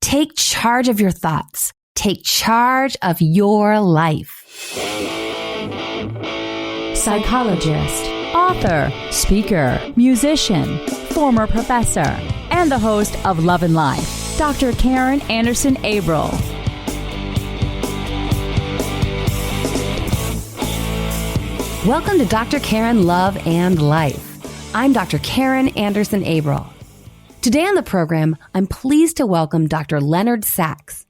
Take charge of your thoughts. Take charge of your life. Psychologist, author, speaker, musician, former professor, and the host of Love and Life, Dr. Karen Anderson Averill. Welcome to Dr. Karen Love and Life. I'm Dr. Karen Anderson Averill. Today on the program, I'm pleased to welcome Dr. Leonard Sax.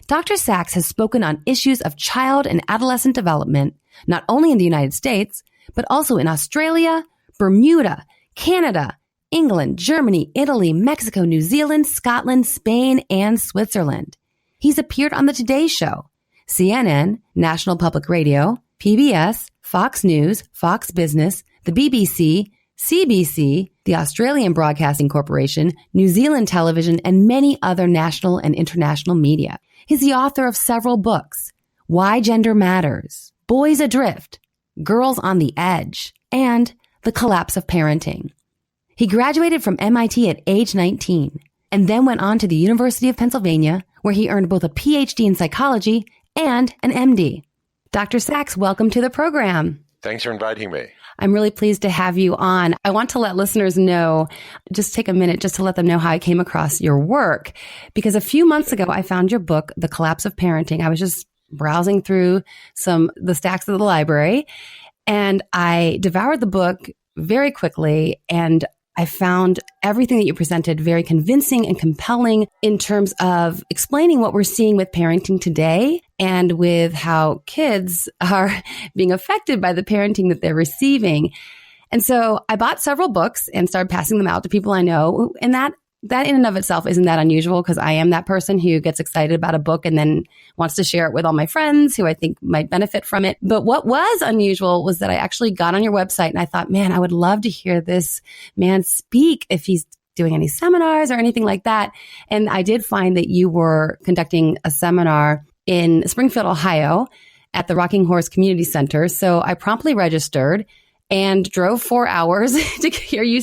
Dr. Sax has spoken on issues of child and adolescent development, not only in the United States, but also in Australia, Bermuda, Canada, England, Germany, Italy, Mexico, New Zealand, Scotland, Spain, and Switzerland. He's appeared on The Today Show, CNN, National Public Radio, PBS, Fox News, Fox Business, the BBC, CBC, the Australian Broadcasting Corporation, New Zealand Television, and many other national and international media. He's the author of several books, Why Gender Matters, Boys Adrift, Girls on the Edge, and The Collapse of Parenting. He graduated from MIT at age 19 and then went on to the University of Pennsylvania, where he earned both a PhD in psychology and an MD. Dr. Sax, welcome to the program. Thanks for inviting me. I'm really pleased to have you on. I want to let listeners know, just take a minute just to let them know how I came across your work. Because a few months ago, I found your book, The Collapse of Parenting. I was just browsing through the stacks of the library, and I devoured the book very quickly, and I found everything that you presented very convincing and compelling in terms of explaining what we're seeing with parenting today and with how kids are being affected by the parenting that they're receiving. And so I bought several books and started passing them out to people I know. And that in and of itself isn't that unusual, because I am that person who gets excited about a book and then wants to share it with all my friends who I think might benefit from it. But what was unusual was that I actually got on your website and I thought, man, I would love to hear this man speak if he's doing any seminars or anything like that. And I did find that you were conducting a seminar in Springfield, Ohio at the Rocking Horse Community Center. So I promptly registered and drove 4 hours to hear you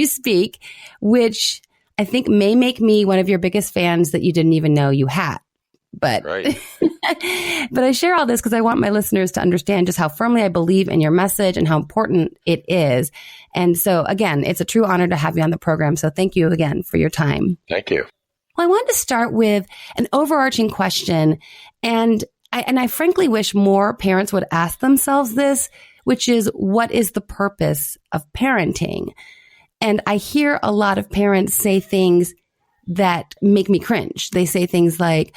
speak, which I think may make me one of your biggest fans that you didn't even know you had. But, right. But I share all this because I want my listeners to understand just how firmly I believe in your message and how important it is. And so, again, it's a true honor to have you on the program. So thank you again for your time. Thank you. Well, I wanted to start with an overarching question. And I frankly wish more parents would ask themselves this, which is, what is the purpose of parenting? And I hear a lot of parents say things that make me cringe. They say things like,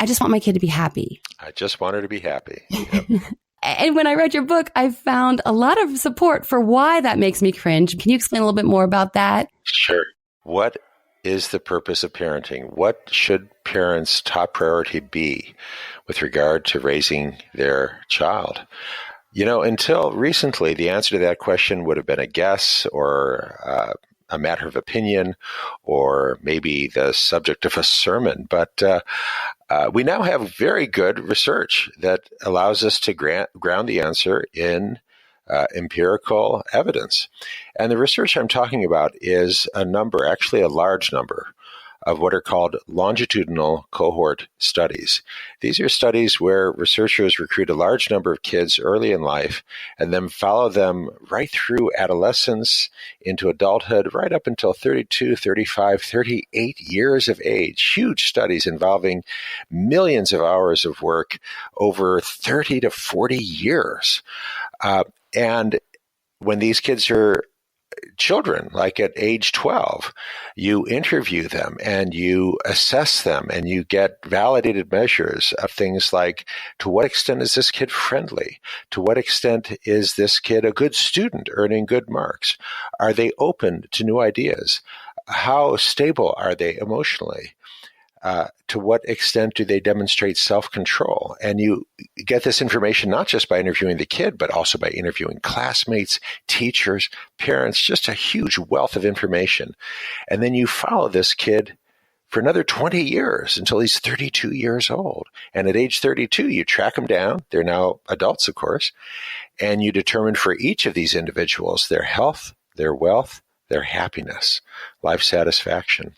I just want my kid to be happy. I just want her to be happy. Yep. And when I read your book, I found a lot of support for why that makes me cringe. Can you explain a little bit more about that? Sure. What is the purpose of parenting? What should parents' top priority be with regard to raising their child? You know, until recently, the answer to that question would have been a guess or a matter of opinion, or maybe the subject of a sermon. But we now have very good research that allows us to ground the answer in empirical evidence. And the research I'm talking about is a number, actually a large number, of what are called longitudinal cohort studies. These are studies where researchers recruit a large number of kids early in life and then follow them right through adolescence into adulthood, right up until 32, 35, 38 years of age. Huge studies involving millions of hours of work over 30 to 40 years. And when these kids are children, like at age 12, you interview them and you assess them and you get validated measures of things like, to what extent is this kid friendly? To what extent is this kid a good student earning good marks? Are they open to new ideas? How stable are they emotionally? To what extent do they demonstrate self-control? And you get this information not just by interviewing the kid, but also by interviewing classmates, teachers, parents, just a huge wealth of information. And then you follow this kid for another 20 years until he's 32 years old. And at age 32, you track them down. They're now adults, of course. And you determine for each of these individuals their health, their wealth, their happiness, life satisfaction.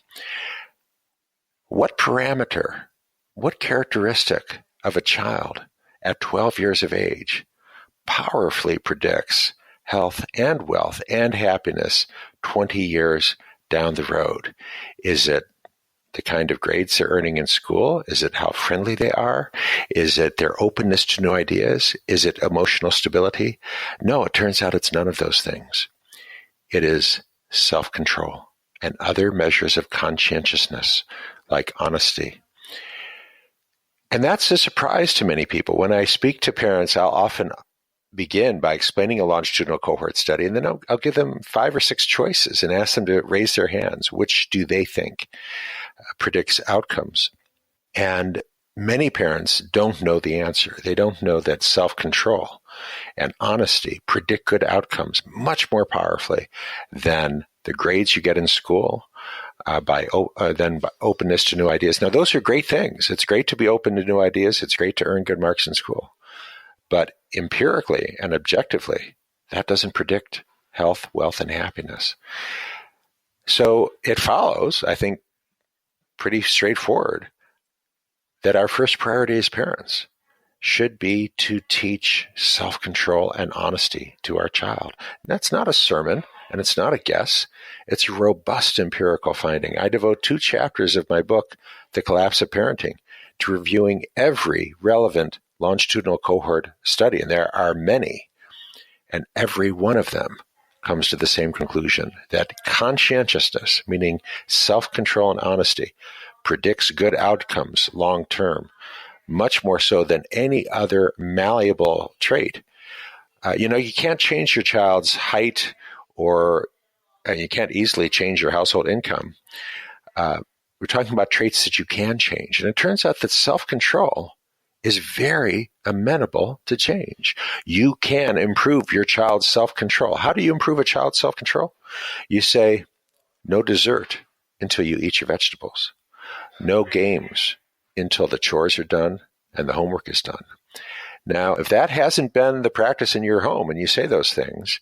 What parameter, what characteristic of a child at 12 years of age powerfully predicts health and wealth and happiness 20 years down the road? Is it the kind of grades they're earning in school? Is it how friendly they are? Is it their openness to new ideas? Is it emotional stability? No, it turns out it's none of those things. It is self-control and other measures of conscientiousness, like honesty. And that's a surprise to many people. When I speak to parents, I'll often begin by explaining a longitudinal cohort study, and then I'll give them 5 or 6 choices and ask them to raise their hands. Which do they think predicts outcomes? And many parents don't know the answer. They don't know that self-control and honesty predict good outcomes much more powerfully than the grades you get in school, by openness to new ideas. Now, those are great things. It's great to be open to new ideas. It's great to earn good marks in school. But empirically and objectively, that doesn't predict health, wealth, and happiness. So it follows, I think, pretty straightforward, that our first priority as parents should be to teach self-control and honesty to our child. And that's not a sermon, and it's not a guess. It's a robust empirical finding. I devote 2 chapters of my book, The Collapse of Parenting, to reviewing every relevant longitudinal cohort study, and there are many, and every one of them comes to the same conclusion, that conscientiousness, meaning self-control and honesty, predicts good outcomes long-term, much more so than any other malleable trait. You can't change your child's height, or you can't easily change your household income. We're talking about traits that you can change. And it turns out that self-control is very amenable to change. You can improve your child's self-control. How do you improve a child's self-control? You say, no dessert until you eat your vegetables. No games until the chores are done and the homework is done. Now, if that hasn't been the practice in your home and you say those things,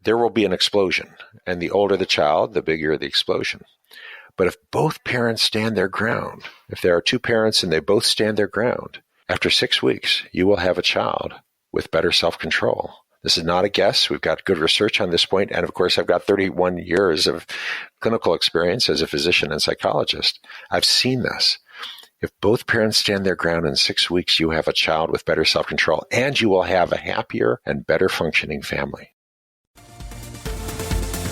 there will be an explosion. And the older the child, the bigger the explosion. But if both parents stand their ground, if there are 2 parents and they both stand their ground, after 6 weeks, you will have a child with better self-control. This is not a guess. We've got good research on this point. And of course, I've got 31 years of clinical experience as a physician and psychologist. I've seen this. If both parents stand their ground in 6 weeks, you have a child with better self-control, and you will have a happier and better functioning family.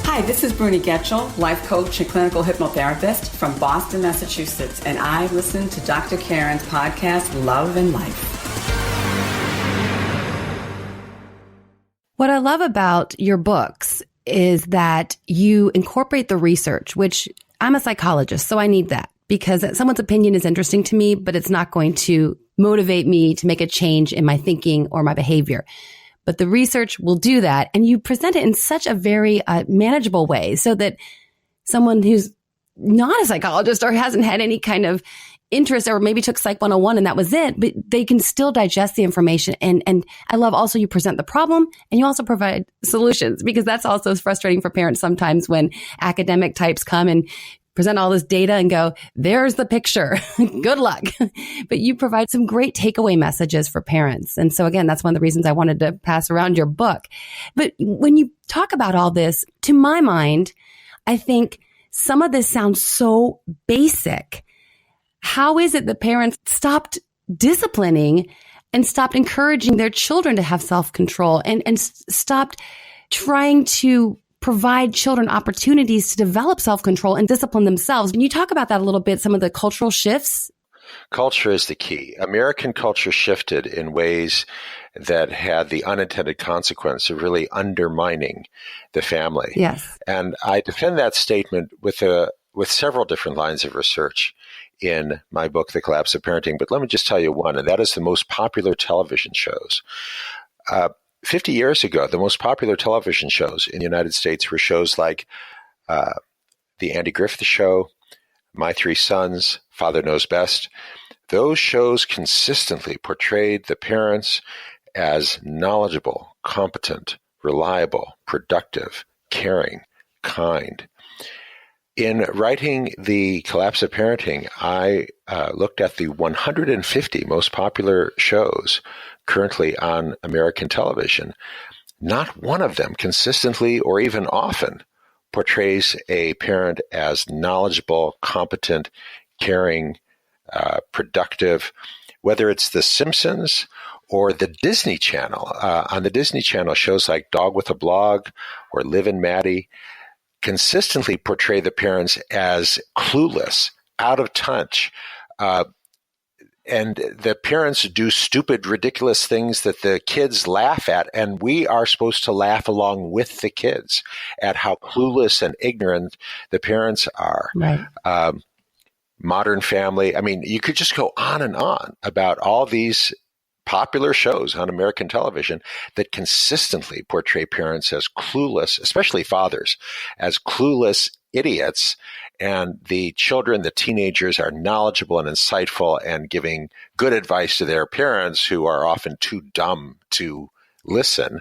Hi, this is Bruni Getchell, life coach and clinical hypnotherapist from Boston, Massachusetts, and I listen to Dr. Karen's podcast, Love and Life. What I love about your books is that you incorporate the research, which I'm a psychologist, so I need that, because someone's opinion is interesting to me, but it's not going to motivate me to make a change in my thinking or my behavior. But the research will do that. And you present it in such a very manageable way so that someone who's not a psychologist or hasn't had any kind of interest, or maybe took Psych 101 and that was it, but they can still digest the information. And I love also you present the problem and you also provide solutions, because that's also frustrating for parents sometimes when academic types come and present all this data and go, there's the picture. Good luck. But you provide some great takeaway messages for parents. And so again, that's one of the reasons I wanted to pass around your book. But when you talk about all this, to my mind, I think some of this sounds so basic. How is it that parents stopped disciplining and stopped encouraging their children to have self-control and stopped trying to provide children opportunities to develop self-control and discipline themselves? Can you talk about that a little bit, some of the cultural shifts? Culture is the key. American culture shifted in ways that had the unintended consequence of really undermining the family. Yes. And I defend that statement with several different lines of research in my book, The Collapse of Parenting. But let me just tell you one, and that is the most popular television shows. 50 years ago, the most popular television shows in the United States were shows like The Andy Griffith Show, My Three Sons, Father Knows Best. Those shows consistently portrayed the parents as knowledgeable, competent, reliable, productive, caring, kind. In writing The Collapse of Parenting, I looked at the 150 most popular shows currently on American television. Not one of them consistently or even often portrays a parent as knowledgeable, competent, caring, productive, whether it's The Simpsons or the Disney Channel. On the Disney Channel, shows like Dog with a Blog or Liv and Maddie consistently portray the parents as clueless, out of touch, and the parents do stupid, ridiculous things that the kids laugh at, and we are supposed to laugh along with the kids at how clueless and ignorant the parents are. Right. Modern Family. I mean, you could just go on and on about all these popular shows on American television that consistently portray parents as clueless, especially fathers, as clueless idiots, and the children, the teenagers, are knowledgeable and insightful and giving good advice to their parents who are often too dumb to listen.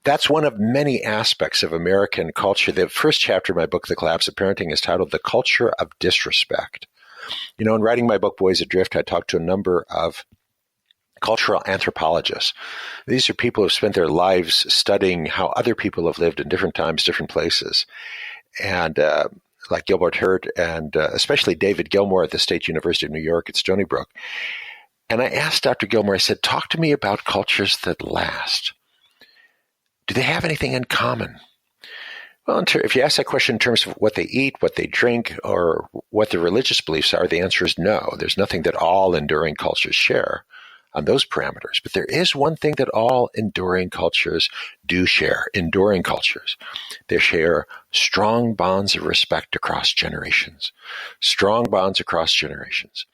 That's one of many aspects of American culture. The first chapter of my book, The Collapse of Parenting, is titled The Culture of Disrespect. You know, in writing my book, Boys Adrift, I talked to a number of cultural anthropologists. These are people who have spent their lives studying how other people have lived in different times, different places. And like Gilbert Hurt and especially David Gilmour at the State University of New York at Stony Brook. And I asked Dr. Gilmour, I said, talk to me about cultures that last. Do they have anything in common? Well, if you ask that question in terms of what they eat, what they drink, or what their religious beliefs are, the answer is no. There's nothing that all enduring cultures share on those parameters. But there is one thing that all enduring cultures do share, enduring cultures. They share strong bonds of respect across generations, strong bonds across generations.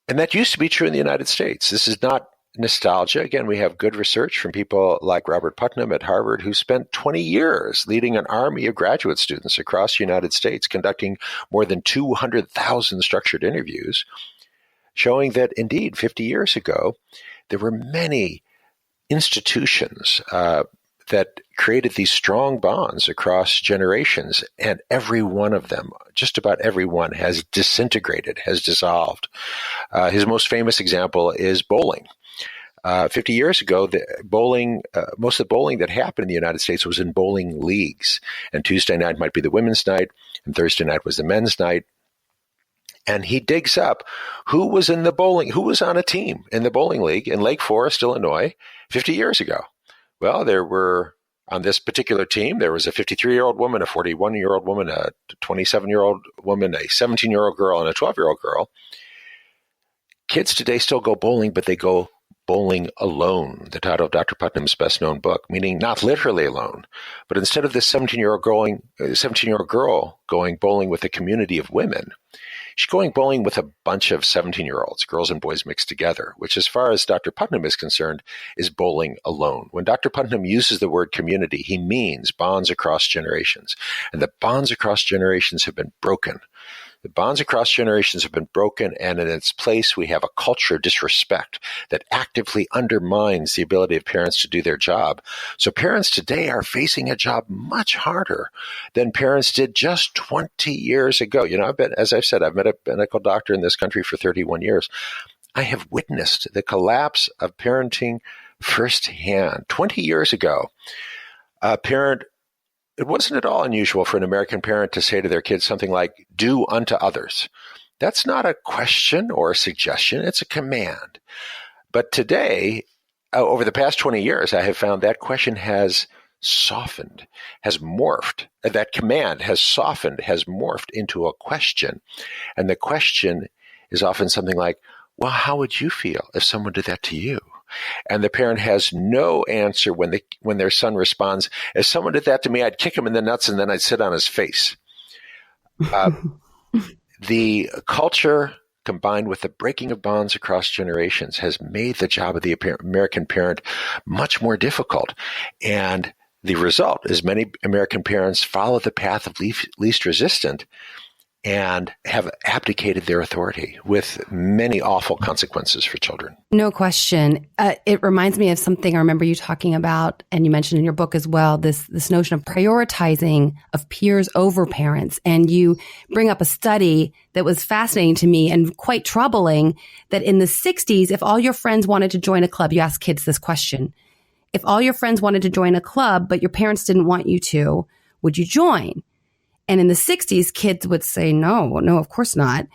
And that used to be true in the United States. This is not nostalgia. Again, we have good research from people like Robert Putnam at Harvard, who spent 20 years leading an army of graduate students across the United States, conducting more than 200,000 structured interviews, showing that indeed 50 years ago, there were many institutions that created these strong bonds across generations, and every one of them, just about every one, has disintegrated, has dissolved. His most famous example is bowling. 50 years ago, most of the bowling that happened in the United States was in bowling leagues. And Tuesday night might be the women's night, and Thursday night was the men's night. And he digs up who was on a team in the bowling league in Lake Forest, Illinois, 50 years ago. Well, there were, on this particular team, there was a 53-year-old woman, a 41-year-old woman, a 27-year-old woman, a 17-year-old girl, and a 12-year-old girl. Kids today still go bowling, but they go bowling alone, the title of Dr. Putnam's best-known book, meaning not literally alone, but instead of this 17-year-old girl going bowling with a community of women, she's going bowling with a bunch of 17-year-olds, girls and boys mixed together, which, as far as Dr. Putnam is concerned, is bowling alone. When Dr. Putnam uses the word community, he means bonds across generations, and the bonds across generations have been broken. The bonds across generations have been broken, and in its place, we have a culture of disrespect that actively undermines the ability of parents to do their job. So parents today are facing a job much harder than parents did just 20 years ago. You know, as I've said, I've met a medical doctor in this country for 31 years. I have witnessed the collapse of parenting firsthand. 20 years ago, it wasn't at all unusual for an American parent to say to their kids something like, do unto others. That's not a question or a suggestion, it's a command. But today, over the past 20 years, I have found that question has softened, has morphed. That command has softened, has morphed into a question. And the question is often something like, well, how would you feel if someone did that to you? And the parent has no answer when their son responds, if someone did that to me, I'd kick him in the nuts and then I'd sit on his face. The culture, combined with the breaking of bonds across generations, has made the job of the American parent much more difficult. And the result is many American parents follow the path of least resistance and have abdicated their authority with many awful consequences for children. No question. It reminds me of something I remember you talking about, and you mentioned in your book as well, this notion of prioritizing of peers over parents. And you bring up a study that was fascinating to me and quite troubling, that in the 60s, if all your friends wanted to join a club, you ask kids this question: if all your friends wanted to join a club, but your parents didn't want you to, would you join? And in the 60s, kids would say, no, of course not,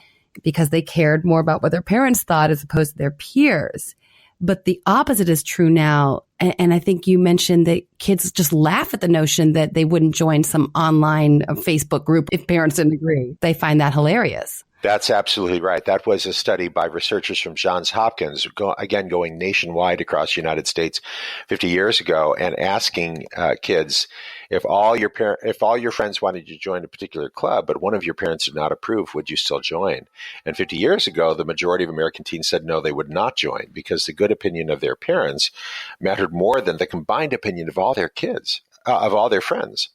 because they cared more about what their parents thought as opposed to their peers. But the opposite is true now. And I think you mentioned that kids just laugh at the notion that they wouldn't join some online Facebook group if parents didn't agree. They find that hilarious. That's absolutely right. That was a study by researchers from Johns Hopkins, going nationwide across the United States 50 years ago, and asking kids, if all your friends wanted you to join a particular club, but one of your parents did not approve, would you still join? And 50 years ago, the majority of American teens said no, they would not join, because the good opinion of their parents mattered more than the combined opinion of all their kids, of all their friends.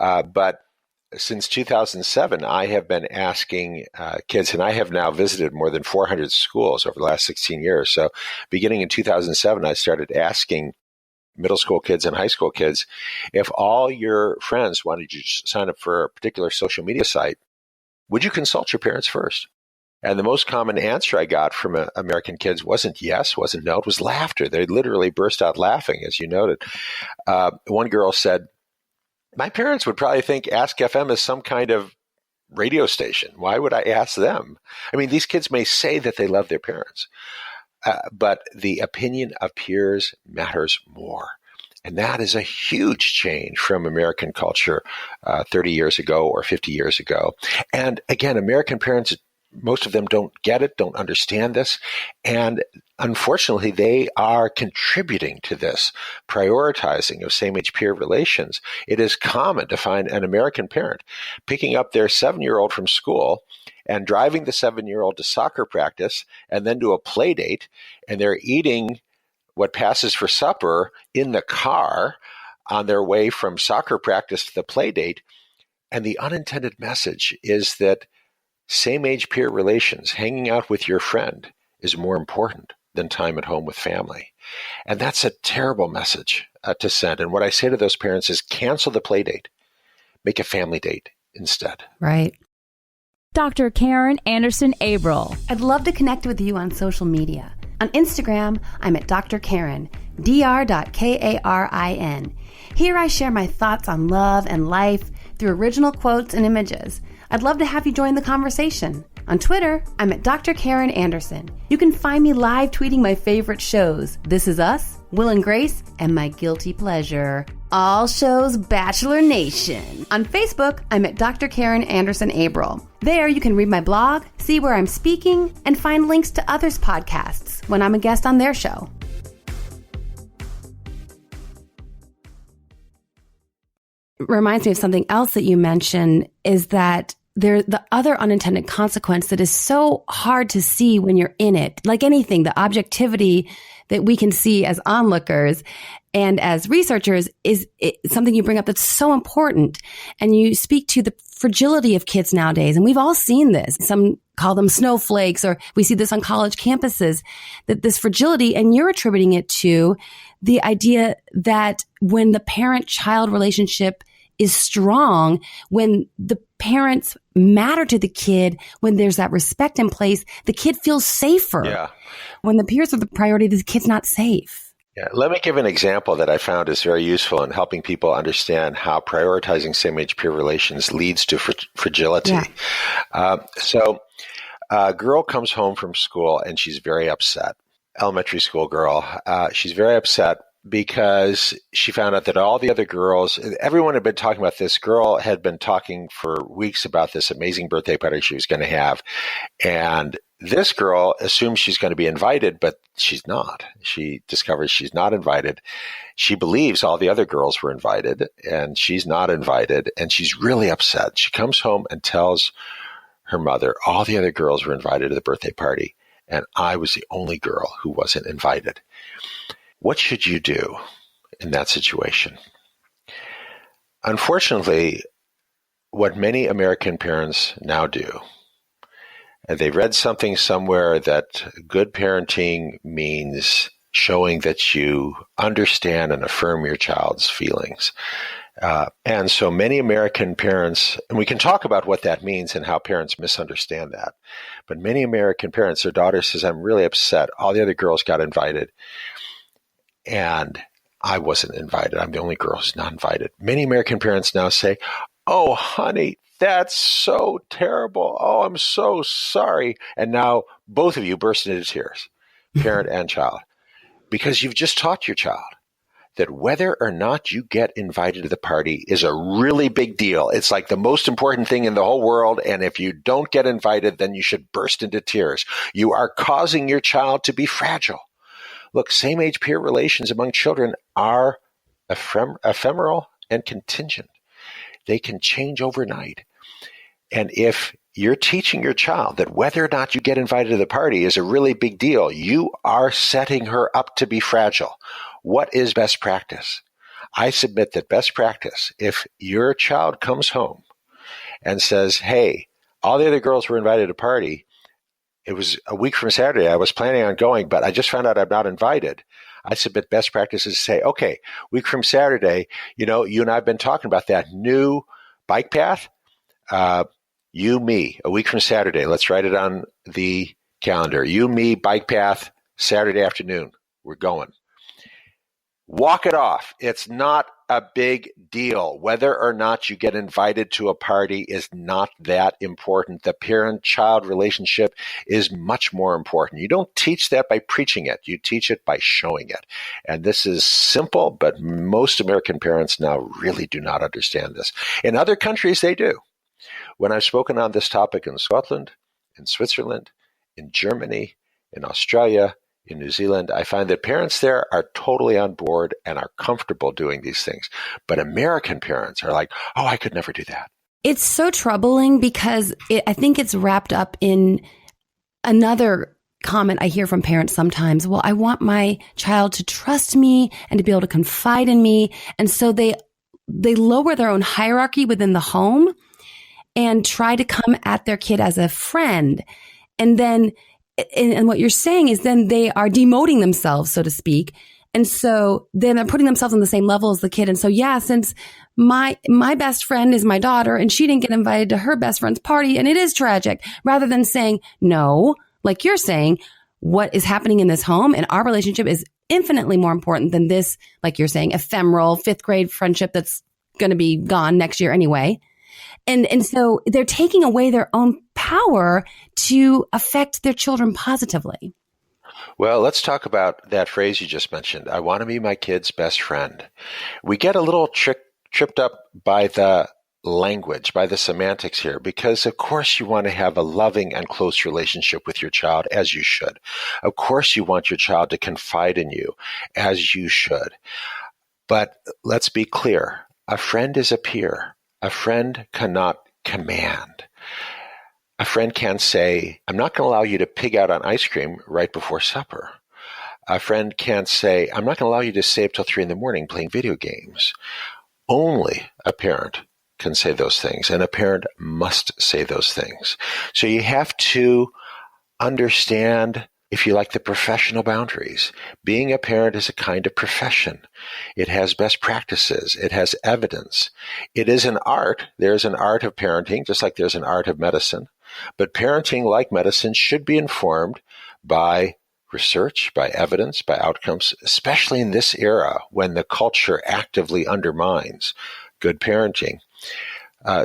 But since 2007, I have been asking kids, and I have now visited more than 400 schools over the last 16 years. So beginning in 2007, I started asking middle school kids and high school kids, if all your friends wanted you to sign up for a particular social media site, would you consult your parents first? And the most common answer I got from American kids wasn't yes, wasn't no, it was laughter. They literally burst out laughing, as you noted. One girl said, my parents would probably think Ask FM is some kind of radio station. Why would I ask them? I mean, these kids may say that they love their parents, but the opinion of peers matters more. And that is a huge change from American culture 30 years ago or 50 years ago. And again, American parents, most of them don't get it, don't understand this. And unfortunately, they are contributing to this prioritizing of same-age peer relations. It is common to find an American parent picking up their 7-year-old from school and driving the 7-year-old to soccer practice and then to a play date, and they're eating what passes for supper in the car on their way from soccer practice to the play date. And the unintended message is that same-age peer relations, hanging out with your friend, is more important than time at home with family. And that's a terrible message to send. And what I say to those parents is cancel the play date. Make a family date instead. Right. Dr. Karen Anderson Abril. I'd love to connect with you on social media. On Instagram, I'm at Dr. Karen, dr.karin. Here I share my thoughts on love and life through original quotes and images. I'd love to have you join the conversation. On Twitter, I'm at Dr. Karen Anderson. You can find me live tweeting my favorite shows, This Is Us, Will and Grace, and my guilty pleasure, All Shows Bachelor Nation. On Facebook, I'm at Dr. Karen Anderson Abril. There you can read my blog, see where I'm speaking, and find links to others' podcasts when I'm a guest on their show. Reminds me of something else that you mentioned, is that the other unintended consequence that is so hard to see when you're in it, like anything, the objectivity that we can see as onlookers and as researchers is something you bring up that's so important. And you speak to the fragility of kids nowadays. And we've all seen this. Some call them snowflakes, or we see this on college campuses, that this fragility, and you're attributing it to the idea that when the parent-child relationship is strong, when the parents matter to the kid, when there's that respect in place, the kid feels safer. Yeah. When the peers are the priority, the kid's not safe. Yeah. Let me give an example that I found is very useful in helping people understand how prioritizing same-age peer relations leads to fragility. Yeah. So a girl comes home from school and she's very upset. Elementary school girl. She's very upset because she found out that all the other girls, everyone had been talking about this. Girl had been talking for weeks about this amazing birthday party she was going to have. And this girl assumes she's going to be invited, but she's not. She discovers she's not invited. She believes all the other girls were invited, and she's not invited. And she's really upset. She comes home and tells her mother, all the other girls were invited to the birthday party, and I was the only girl who wasn't invited. What should you do in that situation? Unfortunately, what many American parents now do, and they read something somewhere that good parenting means showing that you understand and affirm your child's feelings. And so many American parents, and we can talk about what that means and how parents misunderstand that, but many American parents, their daughter says, I'm really upset. All the other girls got invited, and I wasn't invited. I'm the only girl who's not invited. Many American parents now say, oh, honey, that's so terrible. Oh, I'm so sorry. And now both of you burst into tears, parent and child, because you've just taught your child that whether or not you get invited to the party is a really big deal. It's like the most important thing in the whole world. And if you don't get invited, then you should burst into tears. You are causing your child to be fragile. Look, same-age peer relations among children are ephemeral and contingent. They can change overnight. And if you're teaching your child that whether or not you get invited to the party is a really big deal, you are setting her up to be fragile. What is best practice? I submit that best practice, if your child comes home and says, hey, all the other girls were invited to a party, it was a week from Saturday, I was planning on going, but I just found out I'm not invited. I submit best practice is to say, okay, week from Saturday, you and I have been talking about that new bike path. You, me, a week from Saturday. Let's write it on the calendar. You, me, bike path, Saturday afternoon. We're going. Walk it off. It's not a big deal. Whether or not you get invited to a party is not that important. The parent-child relationship is much more important. You don't teach that by preaching it. You teach it by showing it. And this is simple, but most American parents now really do not understand this. In other countries, they do. When I've spoken on this topic in Scotland, in Switzerland, in Germany, in Australia, in New Zealand, I find that parents there are totally on board and are comfortable doing these things. But American parents are like, oh, I could never do that. It's so troubling because I think it's wrapped up in another comment I hear from parents sometimes. Well, I want my child to trust me and to be able to confide in me. And so they lower their own hierarchy within the home and try to come at their kid as a friend. And then, and what you're saying is then they are demoting themselves, so to speak. And so then they're putting themselves on the same level as the kid. And so, yeah, since my best friend is my daughter and she didn't get invited to her best friend's party, and it is tragic, rather than saying, no, like you're saying, what is happening in this home and our relationship is infinitely more important than this, like you're saying, ephemeral fifth grade friendship that's going to be gone next year anyway. And so they're taking away their own power to affect their children positively. Well, let's talk about that phrase you just mentioned. I want to be my kid's best friend. We get a little tripped up by the language, by the semantics here, because of course you want to have a loving and close relationship with your child, as you should. Of course you want your child to confide in you, as you should. But let's be clear. A friend is a peer. A friend cannot command. A friend can't say, I'm not going to allow you to pig out on ice cream right before supper. A friend can't say, I'm not going to allow you to stay up till 3 a.m. playing video games. Only a parent can say those things, and a parent must say those things. So you have to understand, if you like, the professional boundaries. Being a parent is a kind of profession. It has best practices. It has evidence. It is an art. There's an art of parenting, just like there's an art of medicine. But parenting, like medicine, should be informed by research, by evidence, by outcomes, especially in this era when the culture actively undermines good parenting.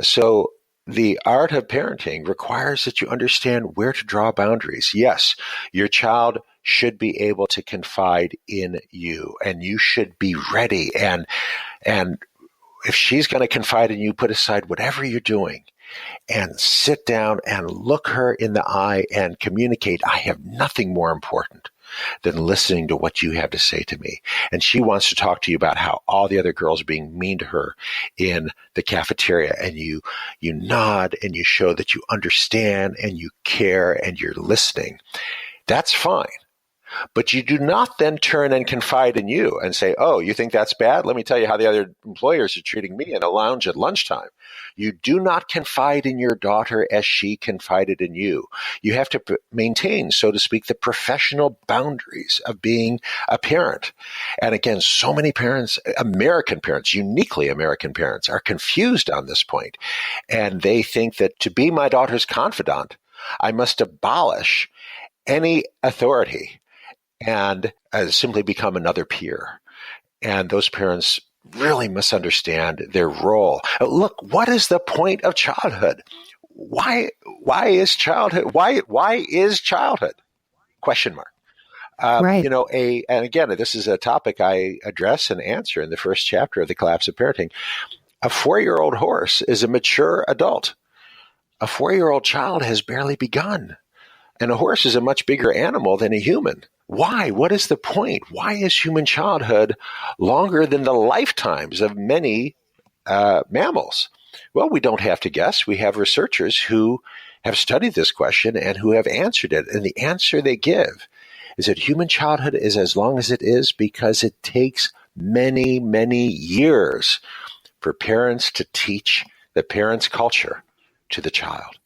So the art of parenting requires that you understand where to draw boundaries. Yes, your child should be able to confide in you, and you should be ready. And if she's going to confide in you, put aside whatever you're doing and sit down and look her in the eye and communicate. I have nothing more important than listening to what you have to say to me. And she wants to talk to you about how all the other girls are being mean to her in the cafeteria. And you nod and you show that you understand and you care and you're listening. That's fine. But you do not then turn and confide in you and say, oh, you think that's bad? Let me tell you how the other employers are treating me in a lounge at lunchtime. You do not confide in your daughter as she confided in you. You have to maintain, so to speak, the professional boundaries of being a parent. And again, so many parents, American parents, uniquely American parents, are confused on this point. And they think that to be my daughter's confidant, I must abolish any authority and simply become another peer. And those parents really misunderstand their role. Look, what is the point of childhood? Why is childhood? Why is childhood? Question mark. Right. And again, this is a topic I address and answer in the first chapter of The Collapse of Parenting. A 4-year-old horse is a mature adult. A 4-year-old child has barely begun. And a horse is a much bigger animal than a human. Why? What is the point? Why is human childhood longer than the lifetimes of many mammals? Well, we don't have to guess. We have researchers who have studied this question and who have answered it. And the answer they give is that human childhood is as long as it is because it takes many, many years for parents to teach the parent's culture to the child.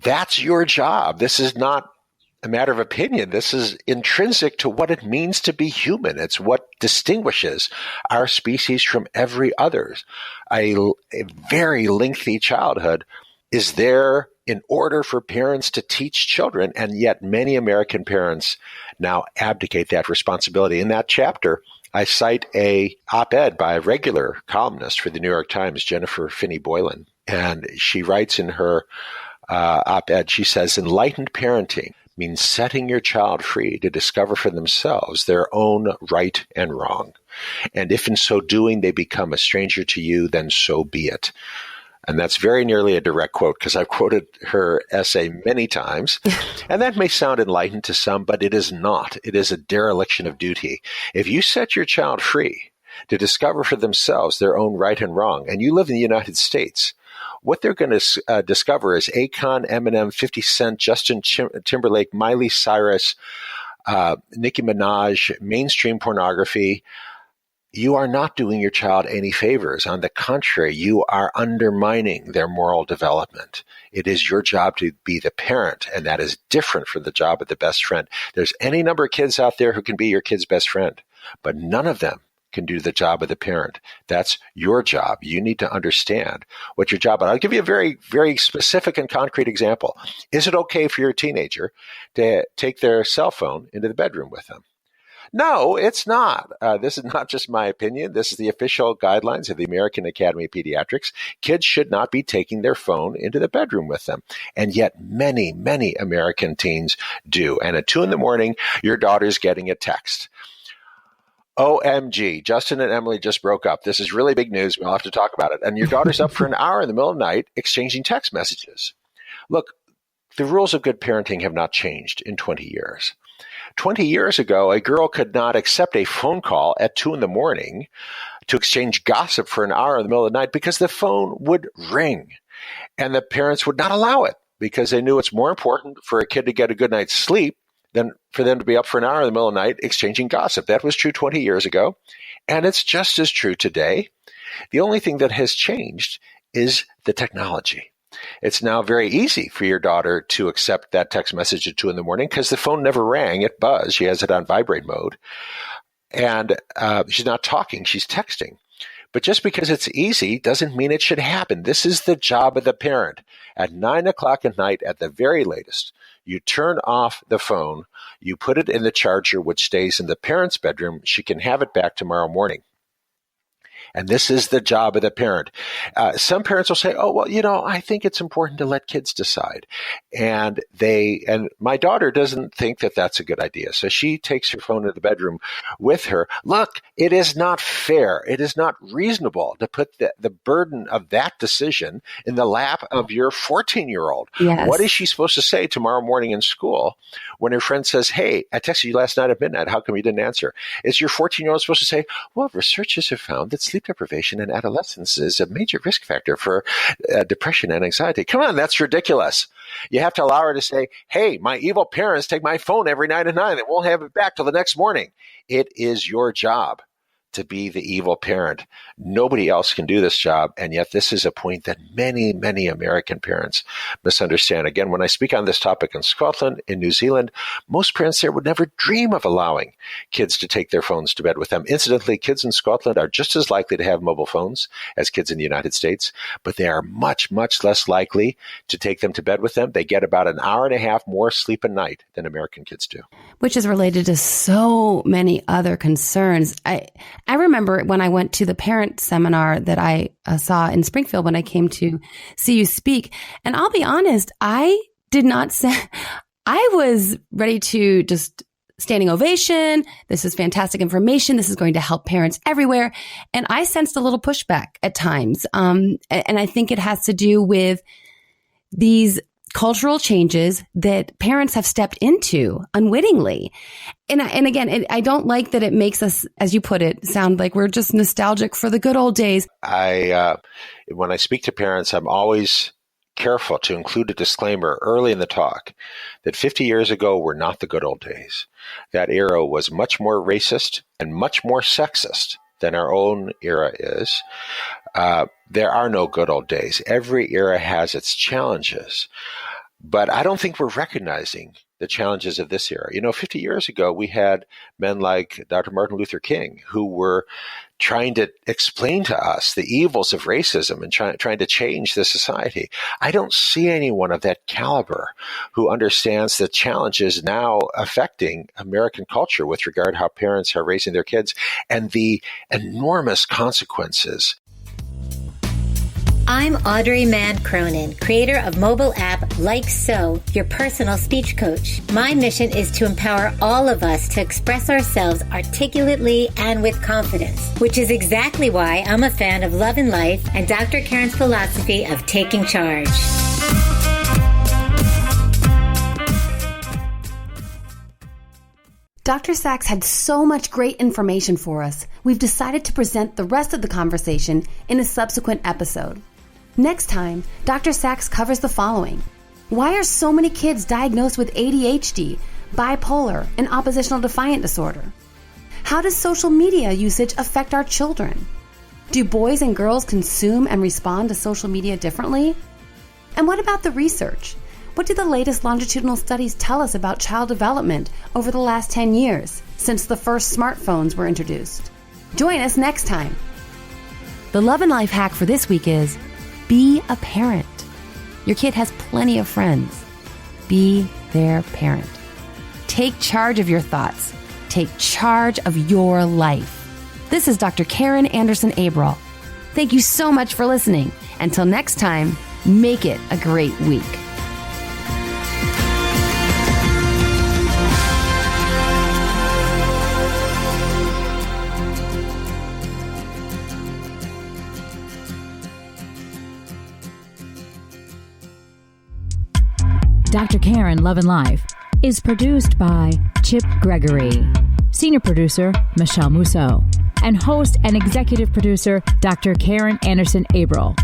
That's your job. This is not a matter of opinion. This is intrinsic to what it means to be human. It's what distinguishes our species from every other. A very lengthy childhood is there in order for parents to teach children, and yet many American parents now abdicate that responsibility. In that chapter, I cite a op-ed by a regular columnist for the New York Times, Jennifer Finney Boylan, and she writes in her op-ed, she says, enlightened parenting means setting your child free to discover for themselves their own right and wrong. And if in so doing they become a stranger to you, then so be it. And that's very nearly a direct quote because I've quoted her essay many times. And that may sound enlightened to some, but it is not. It is a dereliction of duty. If you set your child free to discover for themselves their own right and wrong, and you live in the United States, what they're going to discover is Akon, Eminem, 50 Cent, Justin Timberlake, Miley Cyrus, Nicki Minaj, mainstream pornography. You are not doing your child any favors. On the contrary, you are undermining their moral development. It is your job to be the parent, and that is different from the job of the best friend. There's any number of kids out there who can be your kid's best friend, but none of them can do the job of the parent. That's your job. You need to understand what your job is. I'll give you a very, very specific and concrete example. Is it okay for your teenager to take their cell phone into the bedroom with them? No, it's not. This is not just my opinion. This is the official guidelines of the American Academy of Pediatrics. Kids should not be taking their phone into the bedroom with them. And yet many, many American teens do. And at 2 a.m, your daughter's getting a text. OMG, Justin and Emily just broke up. This is really big news. We'll have to talk about it. And your daughter's up for an hour in the middle of the night exchanging text messages. Look, the rules of good parenting have not changed in 20 years. 20 years ago, a girl could not accept a phone call at 2 a.m. to exchange gossip for an hour in the middle of the night because the phone would ring. And the parents would not allow it because they knew it's more important for a kid to get a good night's sleep than for them to be up for an hour in the middle of the night exchanging gossip. That was true 20 years ago, and it's just as true today. The only thing that has changed is the technology. It's now very easy for your daughter to accept that text message at 2 a.m. because the phone never rang. It buzzed. She has it on vibrate mode. And she's not talking. She's texting. But just because it's easy doesn't mean it should happen. This is the job of the parent. At 9 o'clock at night, at the very latest, you turn off the phone, you put it in the charger, which stays in the parent's bedroom. She can have it back tomorrow morning. And this is the job of the parent. Some parents will say, oh, well, I think it's important to let kids decide. And my daughter doesn't think that that's a good idea. So she takes her phone to the bedroom with her. Look, it is not fair. It is not reasonable to put the burden of that decision in the lap of your 14-year-old. Yes. What is she supposed to say tomorrow morning in school when her friend says, hey, I texted you last night at midnight. How come you didn't answer? Is your 14-year-old supposed to say, well, researchers have found that sleep sleep deprivation in adolescence is a major risk factor for depression and anxiety. Come on, that's ridiculous. You have to allow her to say, hey, my evil parents take my phone every night at 9 and won't have it back till the next morning. It is your job to be the evil parent. Nobody else can do this job, and yet this is a point that many, many American parents misunderstand. Again, when I speak on this topic in Scotland, in New Zealand, most parents there would never dream of allowing kids to take their phones to bed with them. Incidentally, kids in Scotland are just as likely to have mobile phones as kids in the United States, but they are much, much less likely to take them to bed with them. They get about an hour and a half more sleep a night than American kids do. Which is related to so many other concerns. I remember when I went to the parent seminar that I saw in Springfield when I came to see you speak. And I'll be honest, I did not say, I was ready to just standing ovation. This is fantastic information. This is going to help parents everywhere. And I sensed a little pushback at times. And I think it has to do with these cultural changes that parents have stepped into unwittingly. And again, I don't like that it makes us, as you put it, sound like we're just nostalgic for the good old days. When I speak to parents, I'm always careful to include a disclaimer early in the talk that 50 years ago were not the good old days. That era was much more racist and much more sexist than our own era is. There are no good old days. Every era has its challenges. But I don't think we're recognizing the challenges of this era. 50 years ago, we had men like Dr. Martin Luther King who were trying to explain to us the evils of racism and trying to change the society. I don't see anyone of that caliber who understands the challenges now affecting American culture with regard to how parents are raising their kids and the enormous consequences. I'm Audrey Mann Cronin, creator of mobile app Like So, your personal speech coach. My mission is to empower all of us to express ourselves articulately and with confidence, which is exactly why I'm a fan of Love and Life and Dr. Karen's philosophy of taking charge. Dr. Sax had so much great information for us, we've decided to present the rest of the conversation in a subsequent episode. Next time, Dr. Sax covers the following. Why are so many kids diagnosed with ADHD, bipolar, and oppositional defiant disorder? How does social media usage affect our children? Do boys and girls consume and respond to social media differently? And what about the research? What do the latest longitudinal studies tell us about child development over the last 10 years, since the first smartphones were introduced? Join us next time. The Love and Life hack for this week is, be a parent. Your kid has plenty of friends. Be their parent. Take charge of your thoughts. Take charge of your life. This is Dr. Karen Anderson Abrall. Thank you so much for listening. Until next time, make it a great week. Dr. Karen Love and Life is produced by Chip Gregory, senior producer Michelle Musso, and host and executive producer Dr. Karen Anderson Abrall.